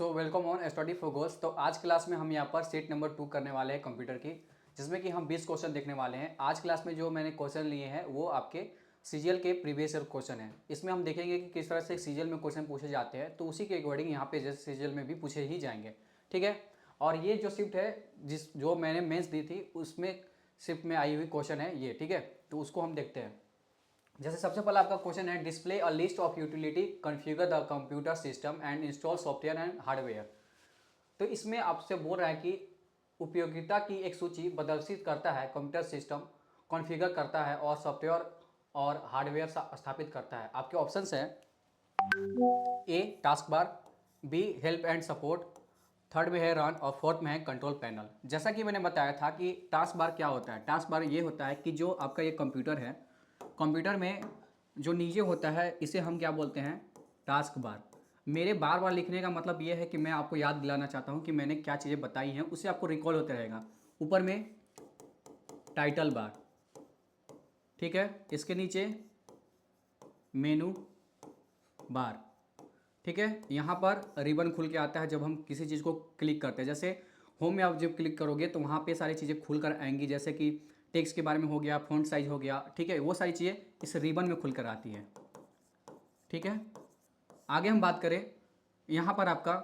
So welcome on study for goals. तो आज class में हम यहाँ पर सेट नंबर 2 करने वाले हैं कंप्यूटर की, जिसमें कि हम 20 क्वेश्चन देखने वाले हैं। आज क्लास में जो मैंने क्वेश्चन लिए हैं वो आपके सीजीएल के प्रीवियस ईयर क्वेश्चन हैं। इसमें हम देखेंगे कि किस तरह से सीजीएल में क्वेश्चन पूछे जाते हैं, तो उसी के अकॉर्डिंग यहाँ पे जैसे सीजीएल में भी पूछे ही जाएंगे। ठीक है। और ये जो शिफ्ट है जो मैंने मेंस दी थी उसमें शिफ्ट में आई हुई क्वेश्चन है ये। ठीक है, तो उसको हम देखते हैं। जैसे सबसे पहला आपका क्वेश्चन है, display a list of utility, configure the computer system and install software and hardware. तो इसमें आपसे बोल रहा है कि उपयोगिता की एक सूची प्रदर्शित करता है, कंप्यूटर सिस्टम कॉन्फ़िगर करता है और सॉफ्टवेयर और हार्डवेयर स्थापित करता है। आपके ऑप्शंस हैं A task bar, B help and support, third में है रन और फोर्थ में है कंट्रोल पैनल। जैसा कि मैंने बताया था कि टास्क बार क्या होता है। टास्क बार ये होता है कि जो आपका ये कंप्यूटर है, कंप्यूटर में जो नीचे होता है इसे हम क्या बोलते हैं, टास्क बार। मेरे बार बार लिखने का मतलब ये है कि मैं आपको याद दिलाना चाहता हूँ कि मैंने क्या चीज़ें बताई हैं, उससे आपको रिकॉल होते रहेगा। ऊपर में टाइटल बार, ठीक है, इसके नीचे मेनू बार, ठीक है। यहाँ पर रिबन खुल के आता है जब हम किसी चीज़ को क्लिक करते हैं। जैसे होम में आप जब क्लिक करोगे तो वहाँ पे सारी चीज़ें खुल कर आएंगी, जैसे कि टेक्स्ट के बारे में हो गया, फ़ॉन्ट साइज हो गया, ठीक है, वो सारी चीज़ें इस रिबन में खुल कर आती है। ठीक है, आगे हम बात करें, यहाँ पर आपका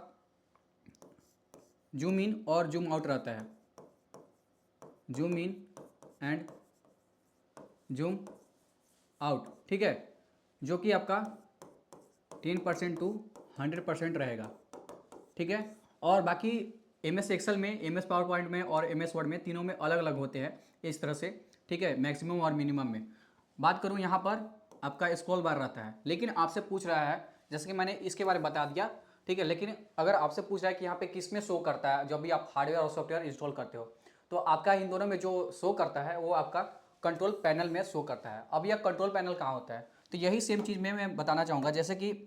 जूम इन और जूम आउट रहता है, zoom in and zoom out, ठीक है, जो कि आपका 10% टू 100% रहेगा। ठीक है, और बाकी एम एस एक्सेल में, एम एस पावर पॉइंट में और एम एस वर्ड में, तीनों में अलग अलग होते हैं इस तरह से। ठीक है, मैक्सिमम और मिनिमम में बात करूँ, यहाँ पर आपका स्क्रॉल बार रहता है। लेकिन आपसे पूछ रहा है, जैसे कि मैंने इसके बारे में बता दिया, ठीक है, लेकिन अगर आपसे पूछ रहा है कि यहाँ पे किस में शो करता है जब भी आप हार्डवेयर और सॉफ्टवेयर इंस्टॉल करते हो, तो आपका इन दोनों में जो शो करता है वो आपका कंट्रोल पैनल में शो करता है। अब यह कंट्रोल पैनल कहाँ होता है, तो यही सेम चीज़ में मैं बताना चाहूँगा। जैसे कि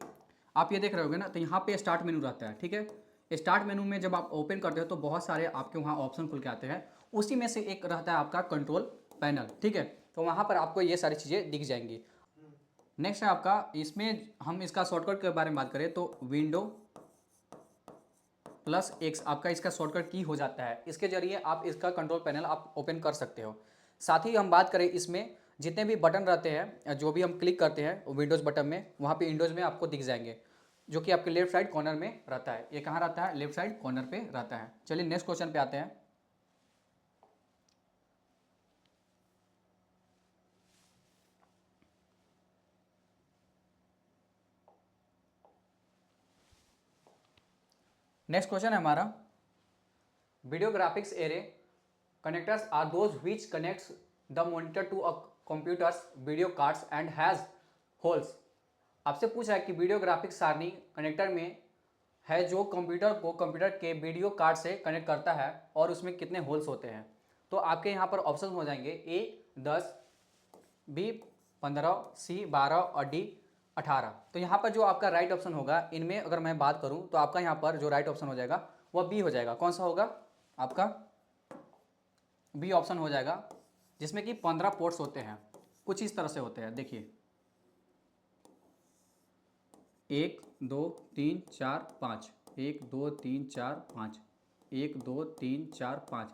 आप ये देख रहे होगे ना, तो यहाँ पे स्टार्ट मेनू रहता है। ठीक है, स्टार्ट मेनू में जब आप ओपन करते हो तो बहुत सारे आपके वहाँ ऑप्शन खुल के आते हैं, उसी में से एक रहता है आपका कंट्रोल पैनल। ठीक है, तो वहाँ पर आपको ये सारी चीज़ें दिख जाएंगी। नेक्स्ट है आपका, इसमें हम इसका शॉर्टकट के बारे में बात करें तो विंडो प्लस एक्स आपका इसका शॉर्टकट की हो जाता है। इसके जरिए आप इसका कंट्रोल पैनल आप ओपन कर सकते हो। साथ ही हम बात करें, इसमें जितने भी बटन रहते हैं जो भी हम क्लिक करते हैं विंडोज़ बटन में, वहाँ पे विंडोज़ में आपको दिख जाएंगे, जो कि आपके लेफ्ट साइड कॉर्नर में रहता है। ये कहाँ रहता है, लेफ्ट साइड कॉर्नर पे रहता है। चलिए नेक्स्ट क्वेश्चन पे आते हैं। नेक्स्ट क्वेश्चन है हमारा, video graphics array connectors are those which connects the monitor to a computer's video cards and has holes। आपसे पूछ रहा है कि वीडियो ग्राफिक्स सारणी कनेक्टर में है जो कंप्यूटर को कंप्यूटर के वीडियो कार्ड से कनेक्ट करता है और उसमें कितने होल्स होते हैं। तो आपके यहाँ पर ऑप्शन हो जाएंगे ए 10, बी 15, सी 12 और डी 18। तो यहाँ पर जो आपका राइट ऑप्शन होगा, इनमें अगर मैं बात करूँ तो आपका यहाँ पर जो राइट ऑप्शन हो जाएगा वह बी हो जाएगा। कौन सा होगा, आपका बी ऑप्शन हो जाएगा, जिसमें कि 15 पोर्ट्स होते हैं। कुछ इस तरह से होते हैं, देखिए 1 2 3 4 5, 1 2 3 4 5, 1 2 3 4 5।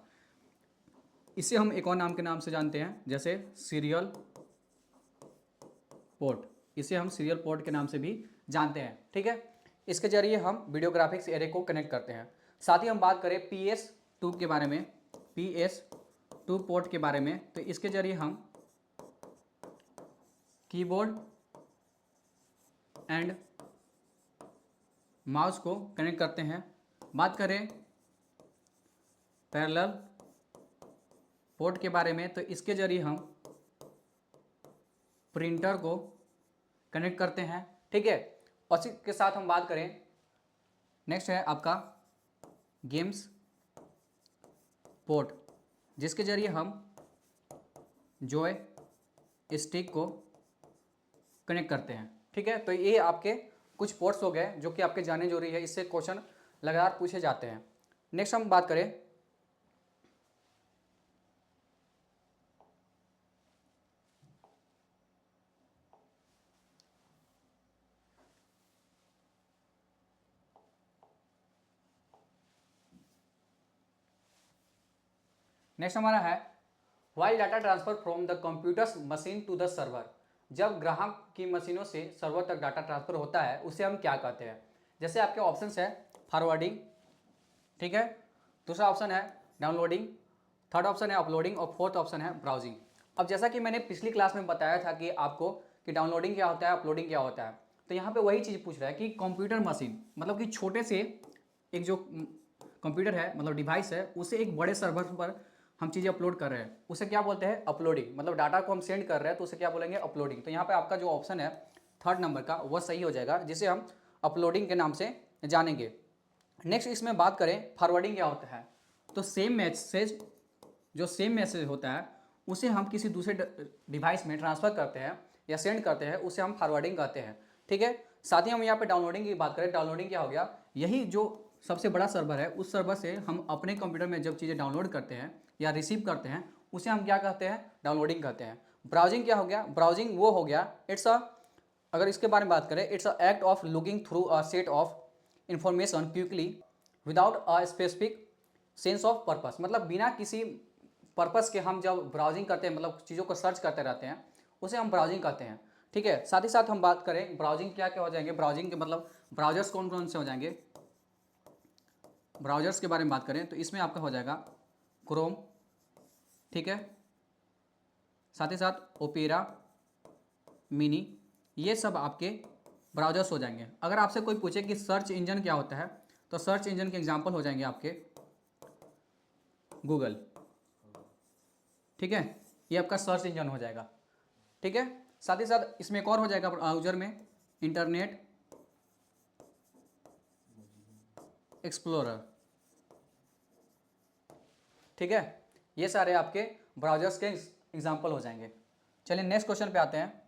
इसे हम एक और नाम के नाम से जानते हैं, जैसे सीरियल पोर्ट। इसे हम सीरियल पोर्ट के नाम से भी जानते हैं। ठीक है, इसके जरिए हम वीडियो ग्राफिक्स एरे को कनेक्ट करते हैं। साथ ही हम बात करें PS2 के बारे में, PS2 पोर्ट के बारे में, तो इसके जरिए हम कीबोर्ड एंड माउस को कनेक्ट करते हैं। बात करें पैरेलल पोर्ट के बारे में, तो इसके जरिए हम प्रिंटर को कनेक्ट करते हैं। ठीक है, और इसी के साथ हम बात करें, नेक्स्ट है आपका गेम्स पोर्ट, जिसके जरिए हम जॉय स्टिक को कनेक्ट करते हैं। ठीक है, तो ये आपके कुछ पोर्ट्स हो गए जो कि आपके जानने जरूरी है, इससे क्वेश्चन लगातार पूछे जाते हैं। नेक्स्ट हम बात करें, नेक्स्ट हमारा है while data transfer from the computers machine to the server, जब ग्राहक की मशीनों से सर्वर तक डाटा ट्रांसफर होता है उसे हम क्या कहते हैं। जैसे आपके ऑप्शंस है फॉरवर्डिंग, ठीक है, दूसरा ऑप्शन है डाउनलोडिंग, थर्ड ऑप्शन है अपलोडिंग और फोर्थ ऑप्शन है ब्राउजिंग। अब जैसा कि मैंने पिछली क्लास में बताया था कि आपको कि डाउनलोडिंग क्या होता है, अपलोडिंग क्या होता है, तो यहाँ पे वही चीज़ पूछ रहा है कि कंप्यूटर मशीन मतलब कि छोटे से एक जो कंप्यूटर है मतलब डिवाइस है उसे एक बड़े सर्वर पर हम चीज़ें अपलोड कर रहे हैं उसे क्या बोलते हैं, अपलोडिंग। मतलब डाटा को हम सेंड कर रहे हैं तो उसे क्या बोलेंगे, अपलोडिंग। तो यहाँ पे आपका जो ऑप्शन है थर्ड नंबर का वह सही हो जाएगा, जिसे हम अपलोडिंग के नाम से जानेंगे। नेक्स्ट इसमें बात करें फॉरवर्डिंग क्या होता है, तो सेम मैसेज होता है उसे हम किसी दूसरे डिवाइस में ट्रांसफ़र करते हैं या सेंड करते हैं, उसे हम फॉरवर्डिंग कहते हैं, ठीक है। साथ ही हम यहाँ पे डाउनलोडिंग की बात करें, डाउनलोडिंग क्या हो गया, यही जो सबसे बड़ा सर्वर है उस सर्वर से हम अपने कंप्यूटर में जब चीज़ें डाउनलोड करते हैं या रिसीव करते हैं उसे हम क्या कहते हैं, डाउनलोडिंग कहते हैं। ब्राउजिंग क्या हो गया, ब्राउजिंग वो हो गया इट्स अ, अगर इसके बारे में बात करें, it's a act of looking through a set of information quickly without a specific sense of purpose. मतलब बिना किसी पर्पस के हम जब ब्राउजिंग करते हैं मतलब चीज़ों को सर्च करते रहते हैं उसे हम ब्राउजिंग कहते हैं, ठीक है। साथ ही साथ हम बात करें ब्राउजिंग क्या क्या हो जाएंगे, ब्राउजिंग के मतलब ब्राउजर्स कौन कौन से हो जाएंगे। ब्राउजर्स के बारे में बात करें तो इसमें आपका हो जाएगा क्रोम, ठीक है, साथ ही साथ ओपेरा मिनी, ये सब आपके ब्राउजर्स हो जाएंगे। अगर आपसे कोई पूछे कि सर्च इंजन क्या होता है तो सर्च इंजन के एग्जांपल हो जाएंगे आपके गूगल, ठीक है, ये आपका सर्च इंजन हो जाएगा, ठीक है। साथ ही साथ इसमें एक और हो जाएगा ब्राउजर में इंटरनेट एक्सप्लोरर, ठीक है। ये सारे आपके ब्राउजर्स के एग्जांपल हो जाएंगे। चलिए नेक्स्ट क्वेश्चन पे आते हैं।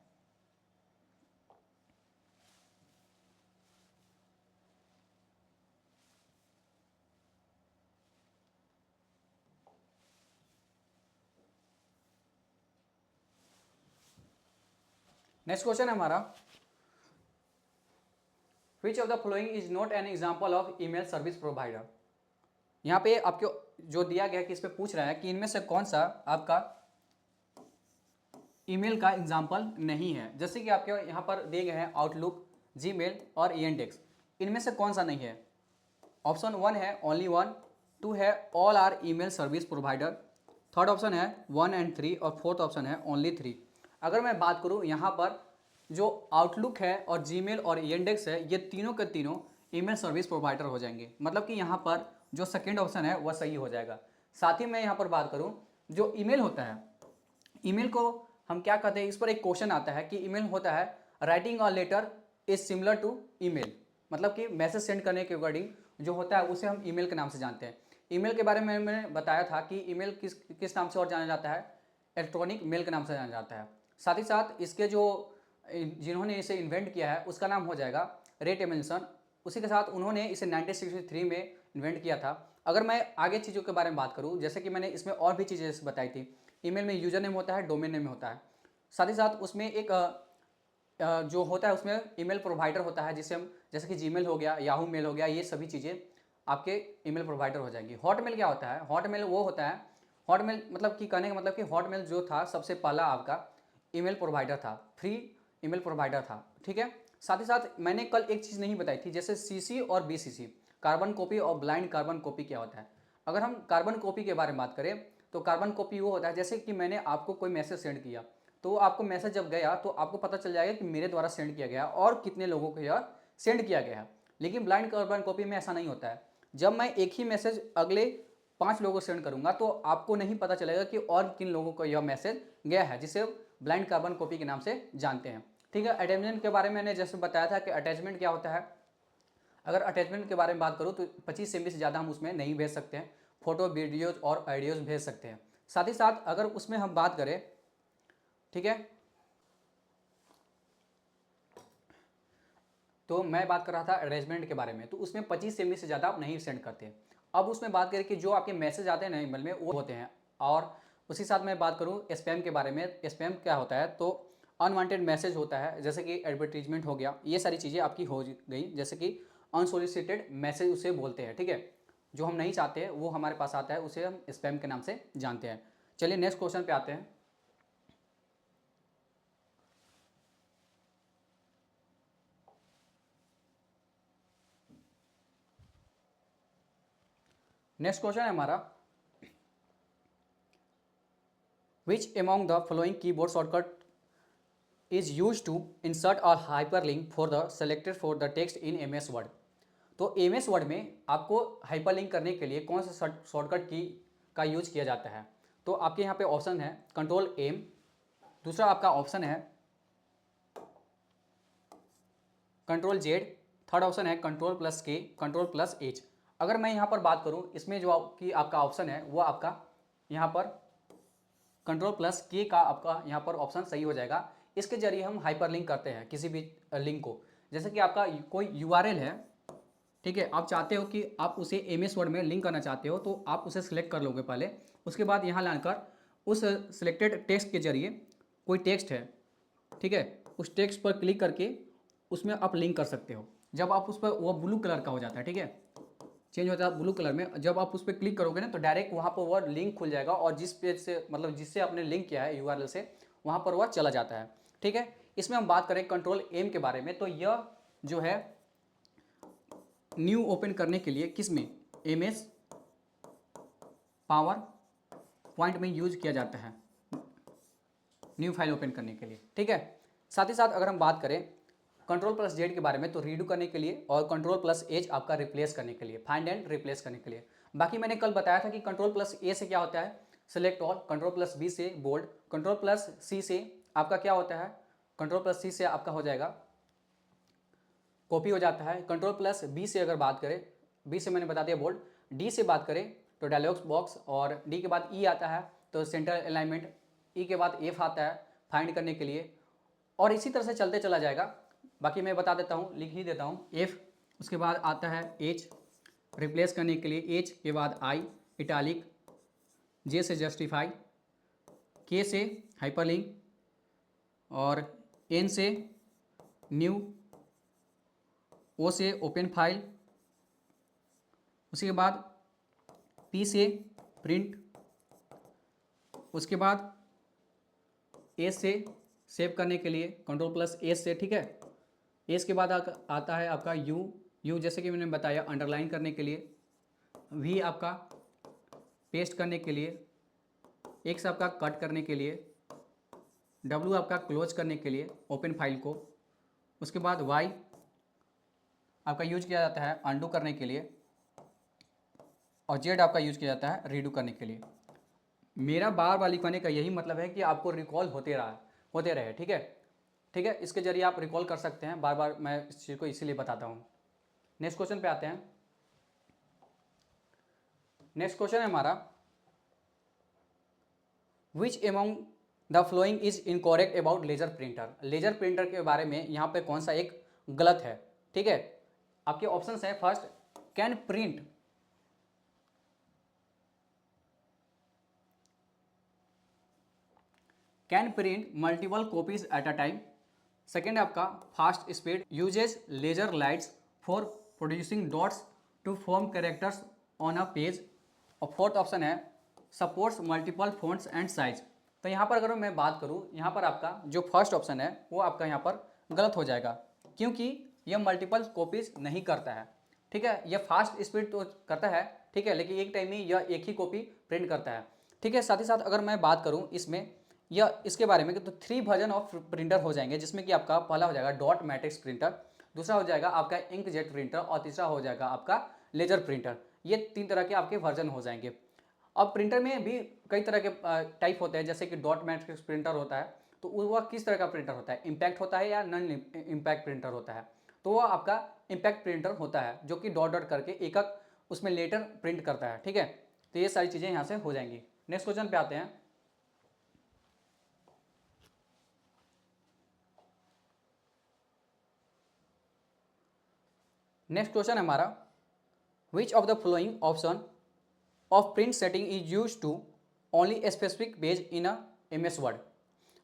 नेक्स्ट क्वेश्चन है हमारा, which of the following is not an example of email service provider. यहाँ पे आपको जो दिया गया कि इस पे पूछ रहा है कि इनमें से कौन सा आपका ईमेल का एग्जाम्पल नहीं है। जैसे कि आपके यहाँ पर दिए गए हैं आउटलुक, जीमेल और ईएनडेक्स, इनमें से कौन सा नहीं है। ऑप्शन 1 है ओनली वन, 2 है all are email service provider, third option है 1 एंड 3 और फोर्थ ऑप्शन है ओनली 3। अगर मैं बात करूँ यहाँ पर जो आउटलुक है और जीमेल और ईएनडेक्स है ये तीनों के तीनों ईमेल सर्विस प्रोवाइडर हो जाएंगे, मतलब कि यहाँ पर जो सेकेंड ऑप्शन है वह सही हो जाएगा। साथ ही मैं यहाँ पर बात करूँ जो ईमेल होता है, ईमेल को हम क्या कहते हैं, इस पर एक क्वेश्चन आता है कि ईमेल होता है writing a letter is similar to email, मतलब कि मैसेज सेंड करने के अकॉर्डिंग जो होता है उसे हम ईमेल के नाम से जानते हैं। ईमेल के बारे में मैंने बताया था कि ईमेल किस किस नाम से और जाना जाता है, इलेक्ट्रॉनिक मेल के नाम से जाना जाता है। साथ ही साथ इसके जो जिन्होंने इसे इन्वेंट किया है उसका नाम हो जाएगा रे टॉमलिंसन, उसी के साथ उन्होंने इसे 1963 में इन्वेंट किया था। अगर मैं आगे चीज़ों के बारे में बात करूँ, जैसे कि मैंने इसमें और भी चीज़ें बताई थी, ईमेल में यूजर नेम होता है, डोमेन नेम होता है, साथ ही साथ उसमें एक जो होता है उसमें ईमेल प्रोवाइडर होता है जिसे हम, जैसे कि जीमेल हो गया, याहू मेल हो गया, ये सभी चीज़ें आपके ईमेल प्रोवाइडर हो जाएंगी। हॉटमेल क्या होता है, हॉटमेल वो होता है, हॉटमेल मतलब कि कहने का मतलब कि हॉटमेल जो था सबसे पहला आपका ईमेल प्रोवाइडर था, फ्री ईमेल प्रोवाइडर था, ठीक है। साथ ही साथ मैंने कल एक चीज़ नहीं बताई थी, जैसे सीसी और बीसीसी, कार्बन कॉपी और ब्लाइंड कार्बन कॉपी क्या होता है। अगर हम कार्बन कॉपी के बारे में बात करें तो कार्बन कॉपी वो होता है जैसे कि मैंने आपको कोई मैसेज सेंड किया तो आपको मैसेज जब गया तो आपको पता चल जाएगा कि मेरे द्वारा सेंड किया गया और कितने लोगों को यह सेंड किया गया है। लेकिन ब्लाइंड कार्बन कॉपी में ऐसा नहीं होता है, जब मैं एक ही मैसेज अगले 5 लोगों को सेंड करूंगा तो आपको नहीं पता चलेगा कि और किन लोगों को यह मैसेज गया है, जिसे ब्लाइंड कार्बन कॉपी के नाम से जानते हैं, ठीक है। अटैचमेंट के बारे में मैंने जैसे बताया था कि अटैचमेंट क्या होता है। अगर अटैचमेंट के बारे में बात करूँ तो 25 MB से ज़्यादा हम उसमें नहीं भेज सकते हैं, फोटो वीडियोज और ऑडियोज भेज सकते हैं। साथ ही साथ अगर उसमें हम बात करें, ठीक है, तो मैं बात कर रहा था अटैचमेंट के बारे में, तो उसमें 25 MB से ज़्यादा आप नहीं सेंड करते। अब उसमें बात करें कि जो आपके मैसेज आते हैं ना ईमेल में वो होते हैं। और उसी साथ मैं बात करूँ स्पैम के बारे में, स्पैम क्या होता है, तो अनवांटेड मैसेज होता है, जैसे कि एडवर्टीजमेंट हो गया, ये सारी चीज़ें आपकी हो गई, जैसे कि अनसोलिसिटेड मैसेज उसे बोलते हैं, ठीक है। जो हम नहीं चाहते हैं वो हमारे पास आता है, उसे हम स्पैम के नाम से जानते हैं। चलिए नेक्स्ट क्वेश्चन पे आते हैं। नेक्स्ट क्वेश्चन है हमारा, विच among the following keyboard shortcut is used to insert a hyperlink for the selected for the text in MS Word। तो MS Word में आपको हाइपरलिंक करने के लिए कौन सा शॉर्टकट की का यूज किया जाता है? तो आपके यहाँ पे ऑप्शन है कंट्रोल एम, दूसरा आपका ऑप्शन है कंट्रोल जेड, थर्ड ऑप्शन है कंट्रोल प्लस के, कंट्रोल प्लस एच। अगर मैं यहाँ पर बात करूँ, इसमें जो आपका ऑप्शन है वो आपका यहाँ पर कंट्रोल प्लस के का आपका यहाँ पर ऑप्शन सही हो जाएगा। इसके जरिए हम हाइपरलिंक करते हैं किसी भी लिंक को। जैसे कि आपका कोई URL है, ठीक है, आप चाहते हो कि आप उसे MS वर्ड में लिंक करना चाहते हो, तो आप उसे सिलेक्ट कर लोगे पहले। उसके बाद यहाँ लाकर उस सिलेक्टेड टेक्स्ट के जरिए, कोई टेक्स्ट है, ठीक है, उस टेक्स्ट पर क्लिक करके उसमें आप लिंक कर सकते हो। जब आप उस पर, वो ब्लू कलर का हो जाता है, ठीक है, चेंज होता है ब्लू कलर में। जब आप उस पर क्लिक करोगे ना तो डायरेक्ट वहाँ पर वह लिंक खुल जाएगा, और जिस पेज से, मतलब जिससे आपने लिंक किया है URL से, वहाँ पर वह चला जाता है, ठीक है। इसमें हम बात करें कंट्रोल एम के बारे में, तो यह जो है न्यू ओपन करने के लिए किस में, MS पावर पॉइंट में यूज किया जाता है, न्यू फाइल ओपन करने के लिए, ठीक है। साथ ही साथ अगर हम बात करें कंट्रोल प्लस जेड के बारे में, तो रीडू करने के लिए, और कंट्रोल प्लस एच आपका रिप्लेस करने के लिए, फाइंड एंड रिप्लेस करने के लिए। बाकी मैंने कल बताया था कि कंट्रोल प्लस ए से क्या होता है, select all, control plus B से बोल्ड, कंट्रोल प्लस सी से आपका क्या होता है, कंट्रोल प्लस सी से आपका हो जाएगा कॉपी हो जाता है। कंट्रोल प्लस बी से अगर बात करें, बी से मैंने बता दिया बोल्ड, डी से बात करें तो डायलॉग्स बॉक्स, और डी के बाद ई आता है तो सेंटर अलाइनमेंट, ई के बाद एफ आता है फाइंड करने के लिए, और इसी तरह से चलते चला जाएगा। बाकी मैं बता देता हूँ, लिख ही देता हूँ, एफ, उसके बाद आता है एच, रिप्लेस करने के लिए एच के बाद आई, इटालिक, जे से जस्टिफाई, के से हाइपरलिंक, और एन से न्यू, ओ से ओपन फाइल, उसके बाद पी से प्रिंट, उसके बाद एस से सेव करने के लिए, कंट्रोल प्लस एस से, ठीक है। एस के बाद आता है आपका यू जैसे कि मैंने बताया अंडरलाइन करने के लिए, वी आपका पेस्ट करने के लिए, एक्स आपका कट करने के लिए, डब्ल्यू आपका क्लोज करने के लिए ओपन फाइल को, उसके बाद वाई आपका यूज किया जाता है अंडू करने के लिए, और जेड आपका यूज किया जाता है रीडू करने के लिए। मेरा बार बार लिखवाने का यही मतलब है कि आपको रिकॉल होते रहे, ठीक है, ठीक है। इसके जरिए आप रिकॉल कर सकते हैं, बार बार मैं इस चीज़ को इसीलिए बताता हूँ। नेक्स्ट क्वेश्चन पे आते हैं। नेक्स्ट क्वेश्चन है हमारा, which among the flowing is incorrect about laser printer. Laser printer के बारे में यहाँ पे कौन सा एक गलत है, ठीक है। आपके ऑप्शंस हैं, first can print multiple copies at a time, second आपका fast speed, uses laser lights for producing dots to form characters on a page, और फोर्थ ऑप्शन है supports multiple fonts and size. तो यहाँ पर अगर मैं बात करूँ, यहाँ पर आपका जो फर्स्ट ऑप्शन है वो आपका यहाँ पर गलत हो जाएगा, क्योंकि यह मल्टीपल कॉपीज नहीं करता है, ठीक है। यह फास्ट स्पीड तो करता है, ठीक है, लेकिन एक टाइम में यह एक ही कॉपी प्रिंट करता है, ठीक है। साथ ही साथ अगर मैं बात करूँ इसमें या इसके बारे में, तो 3 वर्जन ऑफ प्रिंटर हो जाएंगे, जिसमें कि आपका पहला हो जाएगा डॉट मैट्रिक्स प्रिंटर, दूसरा हो जाएगा आपका इंकजेट प्रिंटर, और तीसरा हो जाएगा आपका लेजर प्रिंटर। ये 3 तरह के आपके वर्जन हो जाएंगे। अब प्रिंटर में भी कई तरह के टाइप होते हैं, जैसे कि डॉट मैट्रिक्स प्रिंटर होता है, तो वह किस तरह का प्रिंटर होता है, इम्पैक्ट होता है या नॉन इम्पैक्ट प्रिंटर होता है। तो वह आपका इम्पैक्ट प्रिंटर होता है, जो कि डॉट डॉट करके एक एक उसमें लेटर प्रिंट करता है, ठीक है। तो ये सारी चीज़ें यहाँ से हो जाएंगी। नेक्स्ट क्वेश्चन पे आते हैं। नेक्स्ट क्वेश्चन है हमारा, which of the following option of print setting is use to only specific page in a MS word.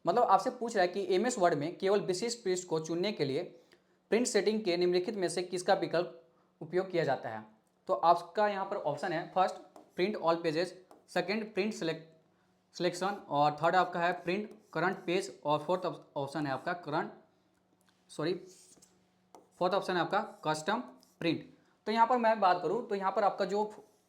मतलब आपसे पूछ रहा है कि MS वर्ड में केवल विशिष्ट पृष्ठ को चुनने के लिए प्रिंट सेटिंग के निम्नलिखित में से किसका विकल्प उपयोग किया जाता है। तो आपका यहाँ पर ऑप्शन है first print all pages, second print selection, और थर्ड आपका है प्रिंट करंट पेज, और फोर्थ ऑप्शन है आपका फोर्थ ऑप्शन है आपका कस्टम प्रिंट। तो यहाँ पर मैं बात करूँ तो यहाँ पर आपका जो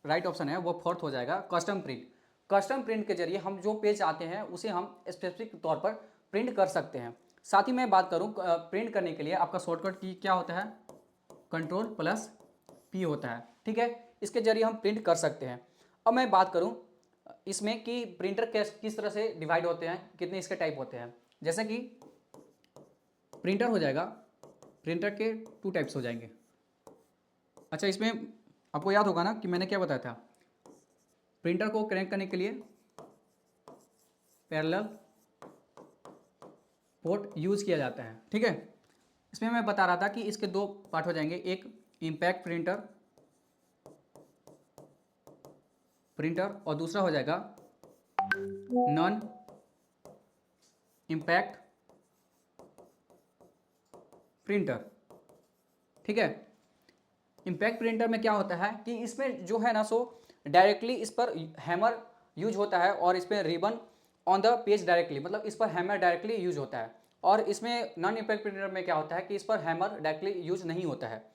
राइट ऑप्शन है वो फोर्थ हो जाएगा, कस्टम प्रिंट। कस्टम प्रिंट के जरिए हम जो पेज आते हैं उसे हम स्पेसिफिक तौर पर प्रिंट कर सकते हैं। साथ ही मैं बात करूँ प्रिंट करने के लिए आपका शॉर्टकट की क्या होता है, Ctrl+P होता है, ठीक है। इसके जरिए हम प्रिंट कर सकते हैं। अब मैं बात करूँ इसमें कि प्रिंटर किस तरह से डिवाइड होते हैं, कितने इसके टाइप होते हैं। जैसे कि प्रिंटर हो जाएगा, प्रिंटर के 2 टाइप्स हो जाएंगे। अच्छा, इसमें आपको याद होगा ना कि मैंने क्या बताया था, प्रिंटर को कनेक्ट करने के लिए पैरेलल पोर्ट यूज किया जाता है, ठीक है। इसमें मैं बता रहा था कि इसके 2 पार्ट हो जाएंगे, एक इम्पैक्ट प्रिंटर और दूसरा हो जाएगा नॉन इम्पैक्ट प्रिंटर, ठीक है। इम्पैक्ट प्रिंटर में क्या होता है कि इसमें जो है ना सो डायरेक्टली इस पर हैमर यूज होता है और इस पर ribbon on the page directly, मतलब इस पर हैमर डायरेक्टली यूज होता है। और इसमें नॉन इम्पैक्ट प्रिंटर में क्या होता है कि इस पर हैमर डायरेक्टली यूज नहीं होता है,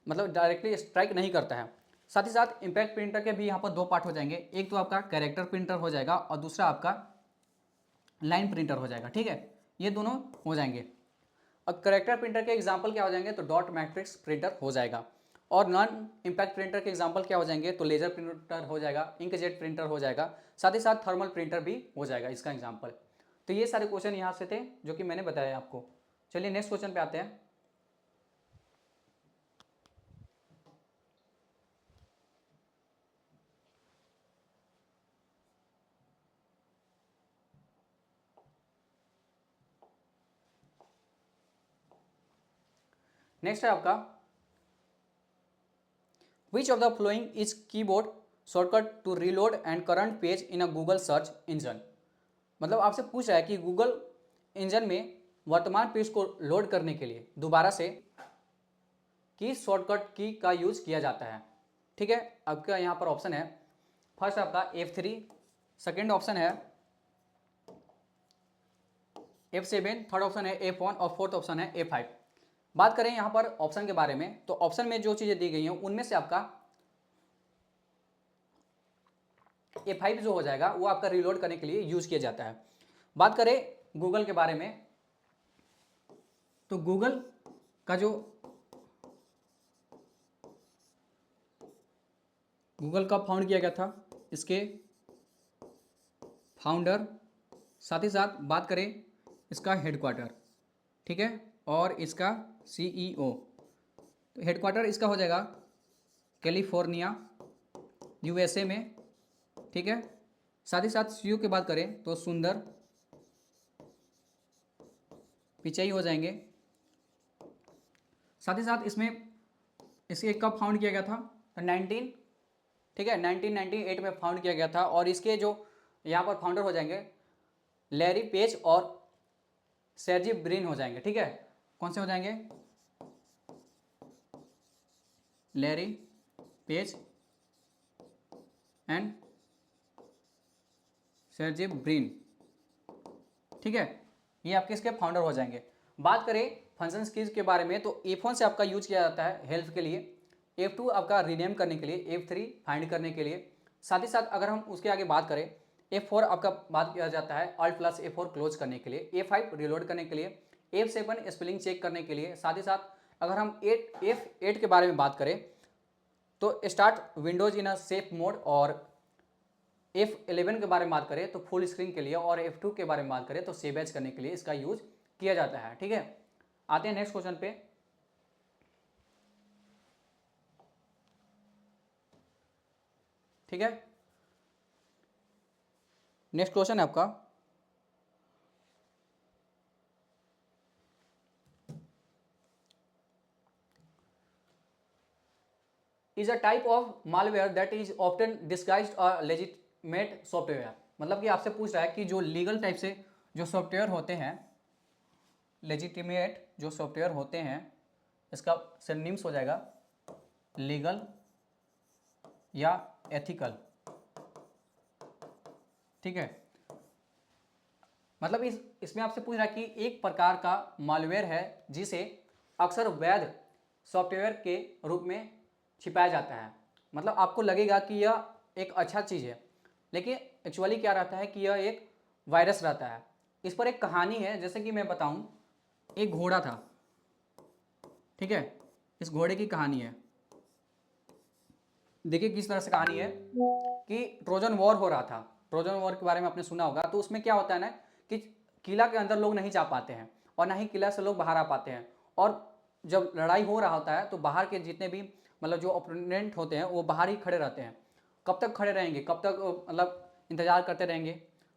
मतलब डायरेक्टली स्ट्राइक नहीं करता है। साथ ही साथ इम्पैक्ट प्रिंटर के भी यहाँ पर 2 पार्ट हो जाएंगे, एक तो आपका कैरेक्टर प्रिंटर हो जाएगा और दूसरा आपका लाइन प्रिंटर हो जाएगा, ठीक है। ये दोनों हो जाएंगे। अब करेक्टर प्रिंटर के एग्जाम्पल क्या हो जाएंगे, तो डॉट मैट्रिक्स प्रिंटर हो जाएगा। और नॉन इम्पैक्ट प्रिंटर के एग्जाम्पल क्या हो जाएंगे, तो लेजर प्रिंटर हो जाएगा, इंकजेट प्रिंटर हो जाएगा, साथ ही साथ थर्मल प्रिंटर भी हो जाएगा इसका एग्जाम्पल। तो ये सारे क्वेश्चन यहाँ से थे जो कि मैंने बताया आपको। चलिए नेक्स्ट क्वेश्चन पे आते हैं। नेक्स्ट है आपका which of the flowing is keyboard shortcut to reload and current page in a Google search engine. मतलब आपसे पूछ रहा है कि गूगल इंजन में वर्तमान पेज को लोड करने के लिए दोबारा से की शॉर्टकट की का यूज किया जाता है, ठीक है। आपका यहाँ पर ऑप्शन है फर्स्ट आपका F3, सेकेंड ऑप्शन है F7, थर्ड ऑप्शन है F1 और फोर्थ ऑप्शन है F5। बात करें यहाँ पर ऑप्शन के बारे में, तो ऑप्शन में जो चीज़ें दी गई हैं उनमें से आपका F5 जो हो जाएगा वो आपका रीलोड करने के लिए यूज किया जाता है। बात करें गूगल के बारे में, तो गूगल का जो गूगल कब फाउंड किया गया था, इसके फाउंडर, साथ ही साथ बात करें इसका हेडक्वार्टर, ठीक है, और इसका CEO। तो हेडक्वार्टर इसका हो जाएगा कैलिफोर्निया USA में, ठीक है। साथ ही साथ CEO की बात करें तो सुंदर पिचाई हो जाएंगे। साथ ही साथ इसमें इसे कब फाउंड किया गया था, तो 1998 में फाउंड किया गया था। और इसके जो यहाँ पर फाउंडर हो जाएंगे लैरी पेज और सर्जी ब्रिन हो जाएंगे, ठीक है। कौन से हो जाएंगे, Larry page and Sergey Brin, ठीक है। ये आपके इसके फाउंडर हो जाएंगे। बात करें फंक्शन कीज के बारे में, तो F1 से आपका यूज किया जाता है हेल्प के लिए, F2 आपका रीनेम करने के लिए, F3 फाइंड करने के लिए। साथ ही साथ अगर हम उसके आगे बात करें F4 आपका बात किया जाता है Alt+F4 क्लोज करने के लिए, F5 रिलोड करने के लिए, F7 स्पेलिंग चेक करने के लिए। साथ ही साथ अगर हम F8 के बारे में बात करें तो start Windows in a safe mode, और F11 के बारे में बात करें तो फुल स्क्रीन के लिए, और F2 के बारे में बात करें तो सेव एज करने के लिए इसका यूज किया जाता है, ठीक है। आते हैं नेक्स्ट क्वेश्चन पे। ठीक है, नेक्स्ट क्वेश्चन है आपका is a type of malware that is often disguised a legitimate software. मतलब कि आपसे पूछ रहा है कि जो लीगल टाइप से जो सॉफ्टवेयर होते हैं, लेजिटिमेट जो सॉफ्टवेयर होते हैं, इसका सिनोनिम्स हो जाएगा लीगल या एथिकल, ठीक है। मतलब इसमें आपसे पूछ रहा है कि एक प्रकार का मालवेयर है जिसे अक्सर वैध सॉफ्टवेयर के रूप में छिपाया जाता है। मतलब आपको लगेगा कि यह एक अच्छा चीज़ है, लेकिन एक्चुअली क्या रहता है कि यह एक वायरस रहता है। इस पर एक कहानी है, जैसे कि मैं बताऊं, एक घोड़ा था, ठीक है। इस घोड़े की कहानी है, देखिए किस तरह से कहानी है कि ट्रोजन वॉर हो रहा था। ट्रोजन वॉर के बारे में आपने सुना होगा। तो उसमें क्या होता है ना कि किला के अंदर लोग नहीं जा पाते हैं और ना ही किला से लोग बाहर आ पाते हैं। और जब लड़ाई हो रहा होता है तो बाहर के जितने भी मतलब जो ओपोनेंट होते हैं वो बाहर ही खड़े रहते हैं। कब तक खड़े रहेंगे, कब तक मतलब इंतजार करते रहेंगे।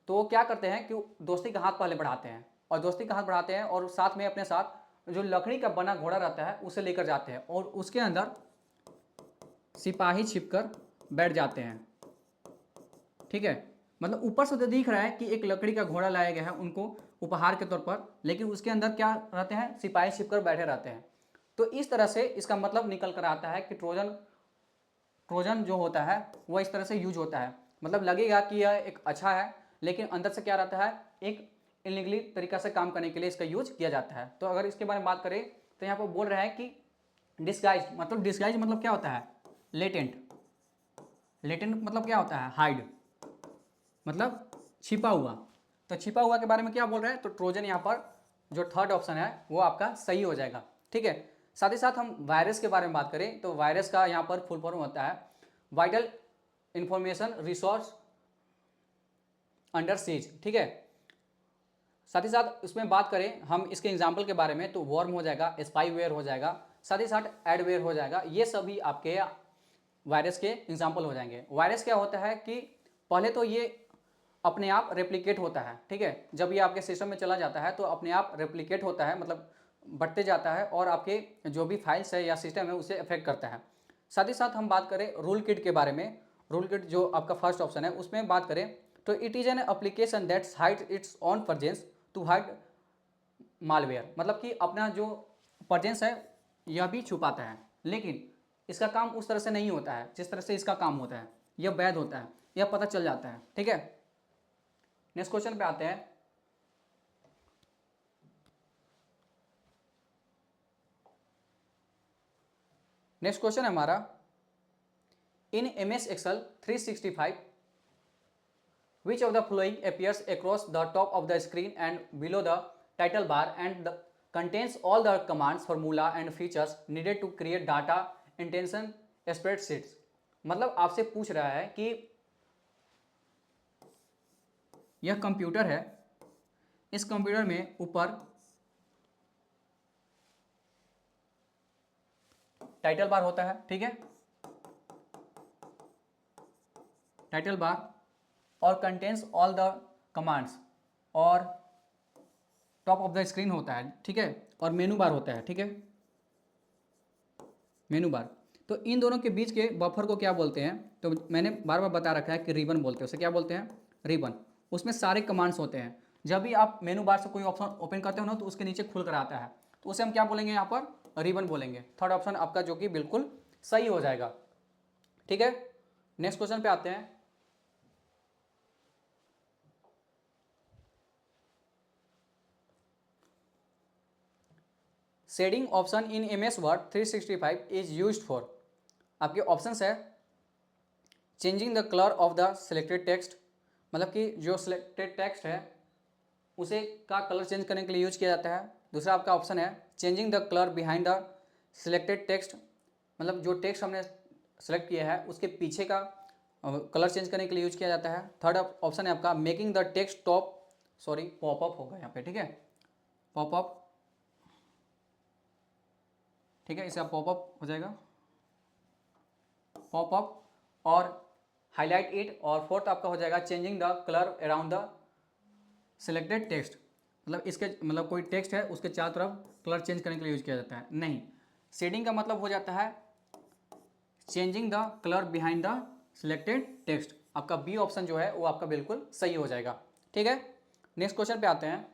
तो वो क्या करते हैं कि दोस्ती का हाथ पहले बढ़ाते हैं, और दोस्ती का हाथ बढ़ाते हैं और साथ में अपने साथ जो लकड़ी का बना घोड़ा रहता है उसे लेकर जाते हैं, और उसके अंदर सिपाही छिपकर बैठ जाते हैं, ठीक है। मतलब ऊपर से तो दिख रहा है कि एक लकड़ी का घोड़ा लाया गया है उनको उपहार के तौर पर, लेकिन उसके अंदर क्या रहते हैं, सिपाही छिपकर बैठे रहते हैं। तो इस तरह से इसका मतलब निकल कर आता है कि ट्रोजन ट्रोजन जो होता है वह इस तरह से यूज होता है। मतलब लगेगा कि यह एक अच्छा है, लेकिन अंदर से क्या रहता है, एक इलीगली तरीका से काम करने के लिए इसका यूज किया जाता है। तो अगर इसके बारे में बात करें तो यहाँ पर बोल रहा है कि डिस्गाइज मतलब क्या होता है, लेटेंट। लेटेंट मतलब क्या होता है, हाइड, मतलब छिपा हुआ। तो छिपा हुआ के बारे में क्या बोल रहे हैं, तो ट्रोजन यहाँ पर जो थर्ड ऑप्शन है वो आपका सही हो जाएगा, ठीक है। साथ ही साथ हम वायरस के बारे में बात करें तो वायरस का यहाँ पर फुल फॉर्म होता है vital information resource under seize, ठीक है। साथ ही साथ इसमें बात करें हम इसके एग्जाम्पल के बारे में तो वॉर्म हो जाएगा, स्पाईवेयर हो जाएगा, साथ ही साथ एडवेयर हो जाएगा। ये सभी आपके वायरस के एग्जाम्पल हो जाएंगे। वायरस क्या होता है कि पहले तो ये अपने आप रेप्लिकेट होता है, ठीक है। जब ये आपके सिस्टम में चला जाता है तो अपने आप रेप्लिकेट होता है, मतलब बढ़ते जाता है और आपके जो भी फाइल्स है या सिस्टम है उसे अफेक्ट करता है। साथ ही साथ हम बात करें रूल किट के बारे में, रूल किट जो आपका फर्स्ट ऑप्शन है उसमें बात करें तो it is an application that's hide its own presence to hide malware. मतलब कि अपना जो परजेंस है यह भी छुपाता है, लेकिन इसका काम उस तरह से नहीं होता है जिस तरह से इसका काम होता है। यह वैध होता है, यह पता चल जाता है, ठीक है। नेक्स्ट क्वेश्चन पे आते हैं। नेक्स्ट क्वेश्चन है हमारा, in M S excel 365 which of the following appears across the top of the screen and below the title bar and contains all the commands, formula and features needed to create data intention spreadsheets। मतलब आपसे पूछ रहा है कि यह computer है, इस computer में ऊपर टाइटल बार होता है, ठीक है, टाइटल बार, और कंटेन्स ऑल द कमांड्स, और टॉप ऑफ द स्क्रीन होता है, ठीक है, और मेनू बार होता है, ठीक है, मेनू बार। तो इन दोनों के बीच के बफर को क्या बोलते हैं, तो मैंने बार बार बता रखा है कि रिबन बोलते हैं, उसे क्या बोलते हैं, रिबन। उसमें सारे कमांड्स होते हैं। जब भी आप मेनू बार से कोई ऑप्शन ओपन करते हो ना तो उसके नीचे खुल कर आता है, तो उसे हम क्या बोलेंगे, यहाँ पर रिबन बोलेंगे। थर्ड ऑप्शन आपका जो कि बिल्कुल सही हो जाएगा, ठीक है। नेक्स्ट क्वेश्चन पे आते हैं। Shading option in M S word 365 is use for, आपके ऑप्शंस है changing the colour of the selected text, मतलब कि जो सिलेक्टेड टेक्स्ट है उसे का कलर चेंज करने के लिए यूज किया जाता है। दूसरा आपका ऑप्शन है changing the colour behind the selected text, मतलब जो टेक्स्ट हमने सेलेक्ट किया है उसके पीछे का कलर चेंज करने के लिए यूज किया जाता है। थर्ड ऑप्शन है आपका making the text top popup होगा यहाँ पे, ठीक है, पॉपअप, ठीक है, इसे आप पॉपअप हो जाएगा, पॉपअप और हाईलाइट इट। और फोर्थ आपका हो जाएगा changing the colour around the selected text, मतलब इसके मतलब कोई टेक्स्ट है उसके चारों तरफ कलर चेंज करने के लिए यूज किया जाता है। नहीं, शेडिंग का मतलब हो जाता है changing the colour behind the selected text. आपका बी ऑप्शन जो है वो आपका बिल्कुल सही हो जाएगा, ठीक है। नेक्स्ट क्वेश्चन पे आते हैं।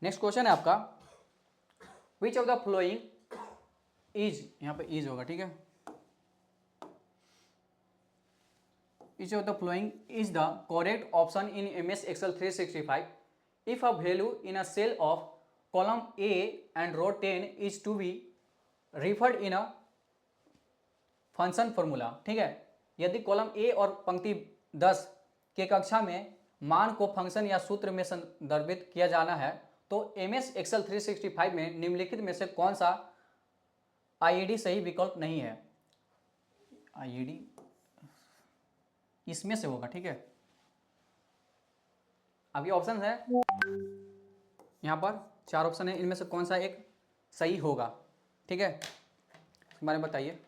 नेक्स्ट क्वेश्चन है आपका, which of the following is, यहाँ पे इज होगा, ठीक है, each of the following is the correct option in MS Excel 365 if a value in a cell of column A and row 10 is to be referred in a function formula। ठीक है, यदि column A और पंक्ति 10 के कक्षा में मान को फंक्शन या सूत्र में संदर्भित किया जाना है तो MS Excel 365 में निम्नलिखित में से कौन सा IED सही विकल्प नहीं है। IED इसमें से होगा, ठीक है। अब ये ऑप्शन है, यहाँ पर 4 ऑप्शन है, इनमें से कौन सा एक सही होगा, ठीक है, इसके बारे में बताइए।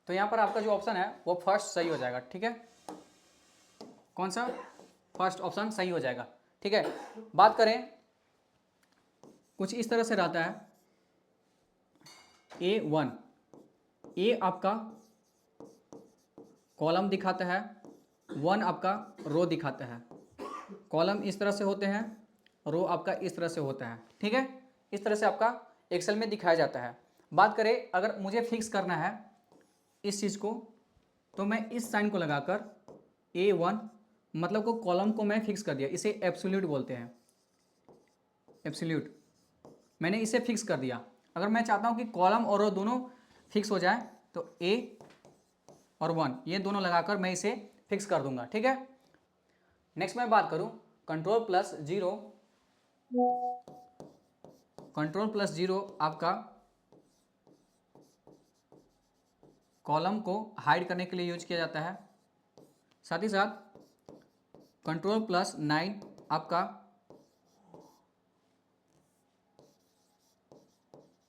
तो यहाँ पर आपका जो ऑप्शन है वो फर्स्ट सही हो जाएगा, ठीक है। कौन सा? फर्स्ट ऑप्शन सही हो जाएगा, ठीक है। बात करें, कुछ इस तरह से रहता है, A1, ए आपका कॉलम दिखाता है, 1 आपका रो दिखाता है। कॉलम इस तरह से होते हैं, रो आपका इस तरह से होता है, ठीक है। इस तरह से आपका एक्सेल में दिखाया जाता है। बात करें, अगर मुझे फिक्स करना है इस चीज़ को, तो मैं इस साइन को लगाकर A1 मतलब को कॉलम को मैं फिक्स कर दिया, इसे एब्सोल्यूट बोलते हैं, एब्सोल्यूट। मैंने इसे फिक्स कर दिया। अगर मैं चाहता हूँ कि कॉलम और रो दोनों फिक्स हो जाए तो A और 1 ये दोनों लगाकर मैं इसे फिक्स कर दूंगा, ठीक है। नेक्स्ट मैं बात करूँ Ctrl+0, Ctrl+0 आपका कॉलम को हाइड करने के लिए यूज किया जाता है। साथ ही साथ Ctrl+9 आपका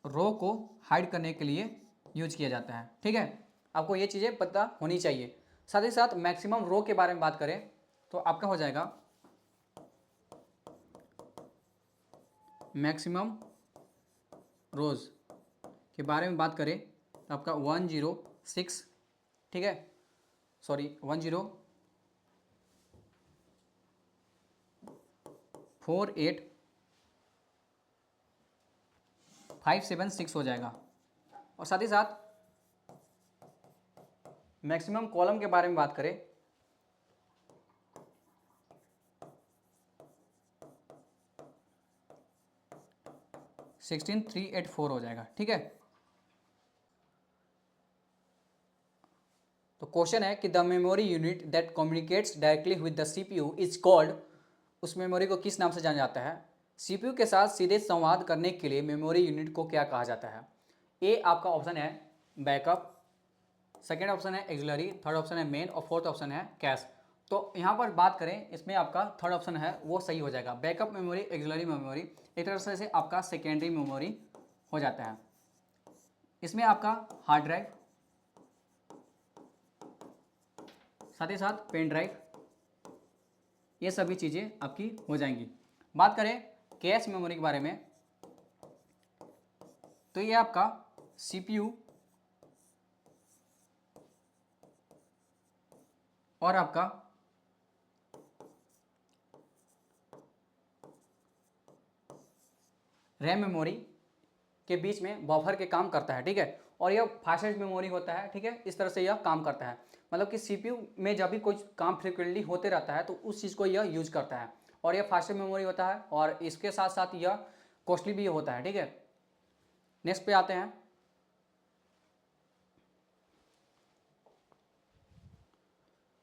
रो को हाइड करने के लिए यूज किया जाता है, ठीक है। आपको ये चीज़ें पता होनी चाहिए। साथ ही साथ मैक्सिमम रो के बारे में बात करें तो आपका हो जाएगा मैक्सिमम रोज के बारे में बात करें तो आपका 106, ठीक है, सॉरी 1048576 हो जाएगा। और साथ ही साथ मैक्सिमम कॉलम के बारे में बात करें 16384 हो जाएगा, ठीक है। तो क्वेश्चन है कि the memory unit that communicates directly with the CPU is called, उस मेमोरी को किस नाम से जाना जाता है। सीपीयू के साथ सीधे संवाद करने के लिए मेमोरी यूनिट को क्या कहा जाता है। ए आपका ऑप्शन है बैकअप, सेकेंड ऑप्शन है एक्सिलरी, थर्ड ऑप्शन है मेन और फोर्थ ऑप्शन है कैश। तो यहाँ पर बात करें, इसमें आपका थर्ड ऑप्शन है वो सही हो जाएगा। बैकअप मेमोरी, एक्सिलरी मेमोरी एक तरह से आपका सेकेंडरी मेमोरी हो जाता है। इसमें आपका हार्ड ड्राइव, साथ ही साथ पेन ड्राइव, ये सभी चीज़ें आपकी हो जाएंगी। बात करें कैश मेमोरी के बारे में तो ये आपका सीपीयू और आपका रैम मेमोरी के बीच में बफर के काम करता है, ठीक है। और यह फास्टेस्ट मेमोरी होता है, ठीक है। इस तरह से यह काम करता है, मतलब कि सीपीयू में जब भी कोई काम फ्रिक्वेंटली होते रहता है तो उस चीज़ को यह यूज करता है। और यह फास्टेस्ट मेमोरी होता है और इसके साथ साथ यह कॉस्टली भी होता है, ठीक है। नेक्स्ट पे आते हैं,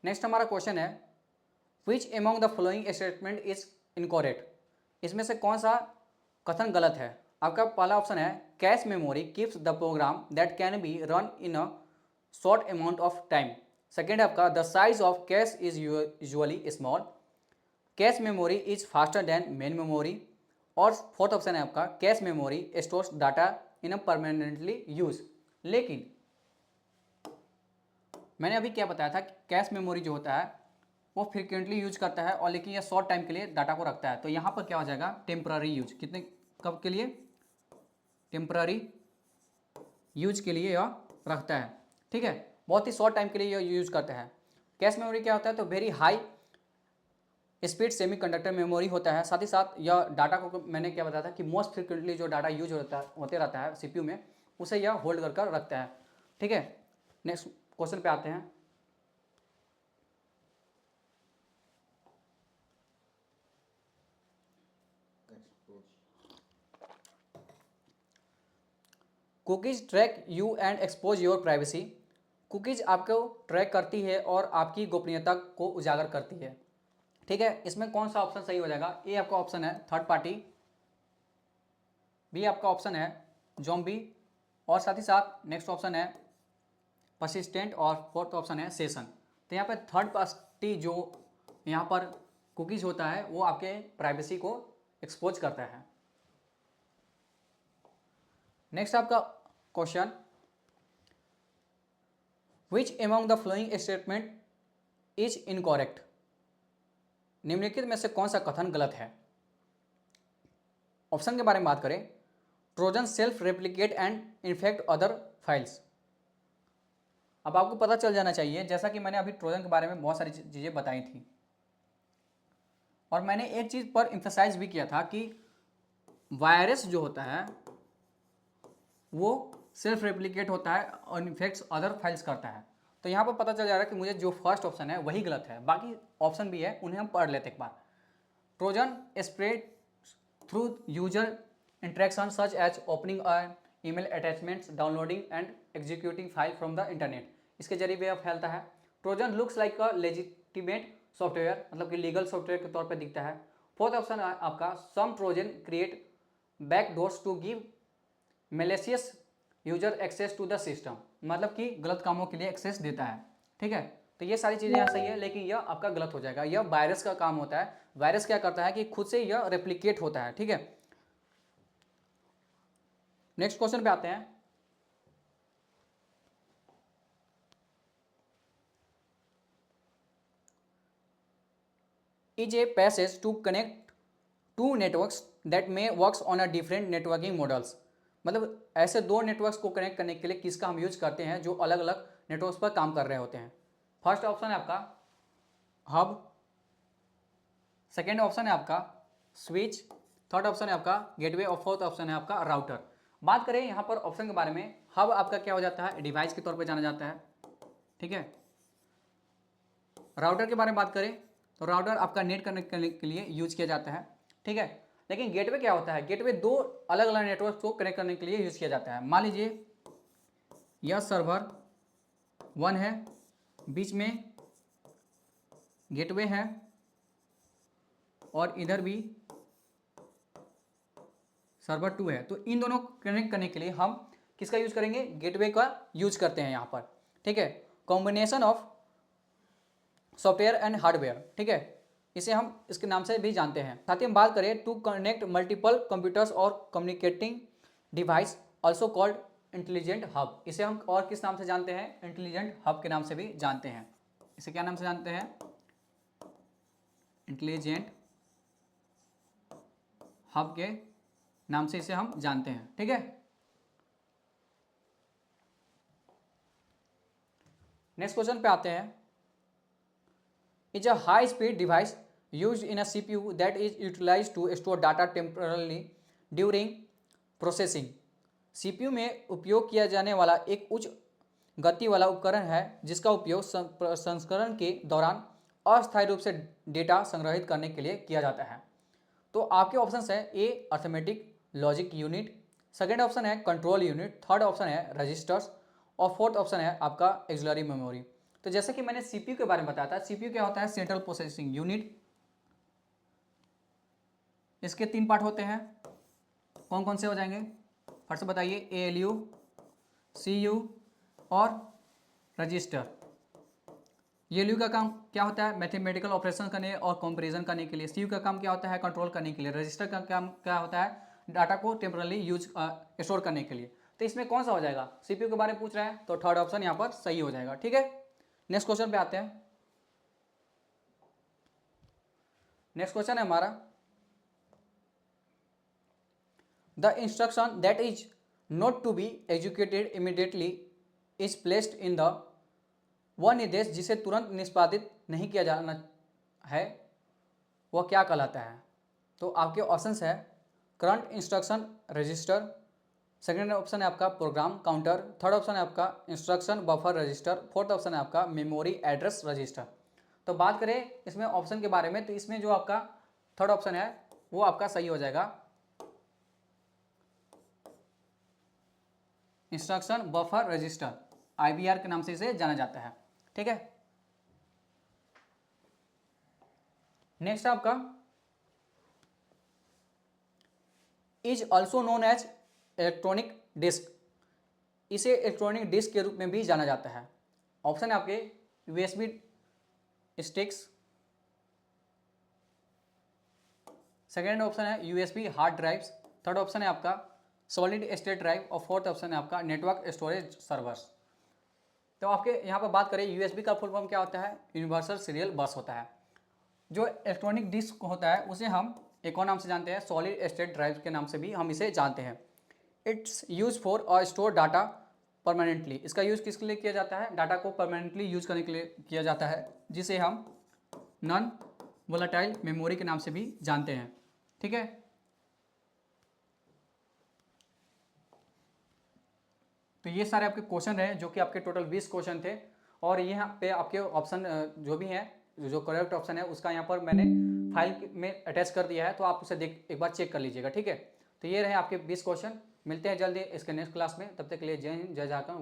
नेक्स्ट हमारा क्वेश्चन है विच among the following statement is incorrect. इसमें से कौन सा कथन गलत है। आपका पहला ऑप्शन है cache memory keeps the program that can be run in a short amount of time. Second आपका the size of cache is usually small, cache memory is faster than main memory. और fourth option है आपका cache memory stores data in a permanently use. लेकिन मैंने अभी क्या बताया था कि कैश मेमोरी जो होता है वो फ्रिक्वेंटली यूज करता है और लेकिन यह शॉर्ट टाइम के लिए डाटा को रखता है। तो यहाँ पर क्या हो जाएगा, टेम्पररी यूज, कितने कब के लिए, टेम्पररी यूज के लिए यह रखता है, ठीक है, बहुत ही शॉर्ट टाइम के लिए यह यूज करता है। कैश मेमोरी क्या होता है, तो very high speed semiconductor memory होता है। साथ ही साथ यह डाटा को मैंने क्या बताया था कि मोस्ट फ्रिक्वेंटली जो डाटा यूज होते रहता है सीपीयू में, उसे यह होल्ड कर रखता है, ठीक है। नेक्स्ट क्वेश्चन पे आते हैं। Cookies track you and expose your privacy. Cookies आपको ट्रैक करती है और आपकी गोपनीयता को उजागर करती है, ठीक है। इसमें कौन सा ऑप्शन सही हो जाएगा, ए आपका ऑप्शन है थर्ड पार्टी, बी आपका ऑप्शन है ज़ॉम्बी, और साथ ही साथ नेक्स्ट ऑप्शन है परसिस्टेंट, और फोर्थ ऑप्शन है सेशन। तो यहाँ पे थर्ड पार्टी जो यहाँ पर कुकीज होता है वो आपके प्राइवेसी को एक्सपोज करता है। नेक्स्ट आपका question, which among the flowing statement is incorrect. निम्नलिखित में से कौन सा कथन गलत है। ऑप्शन के बारे में बात करें, Trojan self replicate and infect other files. अब आपको पता चल जाना चाहिए, जैसा कि मैंने अभी ट्रोजन के बारे में बहुत सारी चीज़ें बताई थी, और मैंने एक चीज़ पर एम्फसाइज भी किया था कि वायरस जो होता है वो सेल्फ रेप्लिकेट होता है और इन्फेक्ट्स अदर फाइल्स करता है। तो यहाँ पर पता चल जा रहा है कि मुझे जो फर्स्ट ऑप्शन है वही गलत है, बाकी ऑप्शन भी है, उन्हें हम पढ़ लेते एक बार। Trojan spread through user interaction such as opening an email attachments, downloading and executing file from the internet, इसके जरिए भी फैलता है। Trojan looks like a legitimate software, मतलब कि लीगल सॉफ्टवेयर के तौर पर दिखता है। फोर्थ ऑप्शन है आपका some Trojan create backdoors to give malicious user access to the system, मतलब कि गलत कामों के लिए एक्सेस देता है, ठीक है। तो ये सारी चीज़ें यहाँ सही है, लेकिन यह आपका गलत हो जाएगा। यह वायरस का काम होता है। वायरस क्या करता है कि खुद से यह रेप्लिकेट होता है, ठीक है। नेक्स्ट क्वेश्चन पे आते हैं। Is a passage to connect to networks that may works on a different networking models, मतलब ऐसे दो नेटवर्क्स को कनेक्ट करने के लिए किसका हम यूज करते हैं जो अलग अलग नेटवर्क्स पर काम कर रहे होते हैं। फर्स्ट ऑप्शन है आपका हब, सेकेंड ऑप्शन है आपका स्विच, थर्ड ऑप्शन है आपका गेटवे, और फोर्थ ऑप्शन है आपका राउटर। बात करें यहाँ पर ऑप्शन के बारे में, हब आपका क्या हो जाता है, डिवाइस के तौर पर जाना जाता है, ठीक है। राउटर के बारे में बात करें तो राउटर आपका नेट कनेक्ट करने के लिए यूज किया जाता है, ठीक है। लेकिन गेटवे क्या होता है, गेटवे दो अलग अलग नेटवर्क को कनेक्ट करने के लिए यूज किया जाता है। मान लीजिए यह सर्वर 1 है, बीच में गेटवे है, और इधर भी सर्वर 2 है। तो इन दोनों को कनेक्ट करने के लिए हम किसका यूज करेंगे, गेटवे का यूज करते हैं यहाँ पर, ठीक है। Combination of software and hardware, ठीक है, इसे हम इसके नाम से भी जानते हैं। साथ ही हम बात करें टू कनेक्ट मल्टीपल कंप्यूटर्स और communicating device also called intelligent hub, इसे हम और किस नाम से जानते हैं, इंटेलिजेंट हब के नाम से भी जानते हैं। इसे क्या नाम से जानते हैं, इंटेलिजेंट हब के नाम से इसे हम जानते हैं, ठीक है। नेक्स्ट क्वेश्चन पे आते हैं। Is a high speed device used in a CPU that is utilized to store data temporarily during processing. CPU में उपयोग किया जाने वाला एक उच्च गति वाला उपकरण है जिसका उपयोग संस्करण के दौरान अस्थायी रूप से डेटा संग्रहित करने के लिए किया जाता है। तो आपके ऑप्शन है A arithmetic logic unit, second option है कंट्रोल यूनिट, थर्ड ऑप्शन है रजिस्टर्स, और फोर्थ ऑप्शन है आपका एक्सिलरी मेमोरी। तो जैसे कि मैंने सीपीयू के बारे में बताया था, सीपीयू क्या होता है, सेंट्रल प्रोसेसिंग यूनिट। इसके 3 पार्ट होते हैं, कौन कौन से हो जाएंगे, फर्स्ट बताइए, एएलयू, सीयू और रजिस्टर। एएलयू का काम क्या होता है, मैथमेटिकल ऑपरेशन करने और कंपैरिजन करने के लिए। सीयू का काम क्या होता है, कंट्रोल करने के लिए। रजिस्टर का काम क्या होता है, डाटा को टेम्परली यूज स्टोर करने के लिए। तो इसमें कौन सा हो जाएगा, सीपीयू के बारे में पूछ रहे हैं, तो थर्ड ऑप्शन यहाँ पर सही हो जाएगा, ठीक है। नेक्स्ट क्वेश्चन पे आते हैं। नेक्स्ट क्वेश्चन है हमारा, the instruction that is not to be executed immediately is placed in the, वह निर्देश जिसे तुरंत निष्पादित नहीं किया जाना है वह क्या कहलाता है। तो आपके ऑप्शंस है current instruction register, second option है आपका प्रोग्राम काउंटर, थर्ड ऑप्शन है आपका instruction buffer register, fourth option है आपका मेमोरी एड्रेस रजिस्टर। तो बात करें इसमें ऑप्शन के बारे में, तो इसमें जो आपका थर्ड ऑप्शन है वो आपका सही हो जाएगा, इंस्ट्रक्शन बफर रजिस्टर, IBR के नाम से इसे जाना जाता है। ठीक है, नेक्स्ट आपका is also known as electronic disk, इसे इलेक्ट्रॉनिक डिस्क के रूप में भी जाना जाता है। ऑप्शन है आपके USB स्टिक्स, सेकेंड ऑप्शन है USB hard drives, third option है आपका सॉलिड स्टेट ड्राइव और फोर्थ ऑप्शन है आपका नेटवर्क स्टोरेज सर्वर्स। तो आपके यहाँ पर बात करें USB का फुल फॉर्म क्या होता है, यूनिवर्सल सीरियल बस होता है। जो इलेक्ट्रॉनिक डिस्क होता है उसे हम एक और नाम से जानते हैं सॉलिड स्टेट ड्राइव के नाम से भी हम इसे जानते हैं। It's use for store data permanently, इसका यूज़ किसके लिए किया जाता है, डाटा को परमानेंटली यूज करने के लिए किया जाता है, जिसे हम नॉन वोलेटाइल मेमोरी के नाम से भी जानते हैं। ठीक है, तो ये सारे आपके क्वेश्चन रहे जो कि आपके टोटल 20 क्वेश्चन थे, और यहाँ पे आपके ऑप्शन जो भी हैं, जो करेक्ट ऑप्शन है उसका यहाँ पर मैंने फाइल में अटैच कर दिया है, तो आप उसे एक बार चेक कर लीजिएगा। ठीक है, तो ये रहे आपके 20 क्वेश्चन। मिलते हैं जल्दी इसके नेक्स्ट क्लास में, तब तक के लिए जय हिंद जय झारखंड।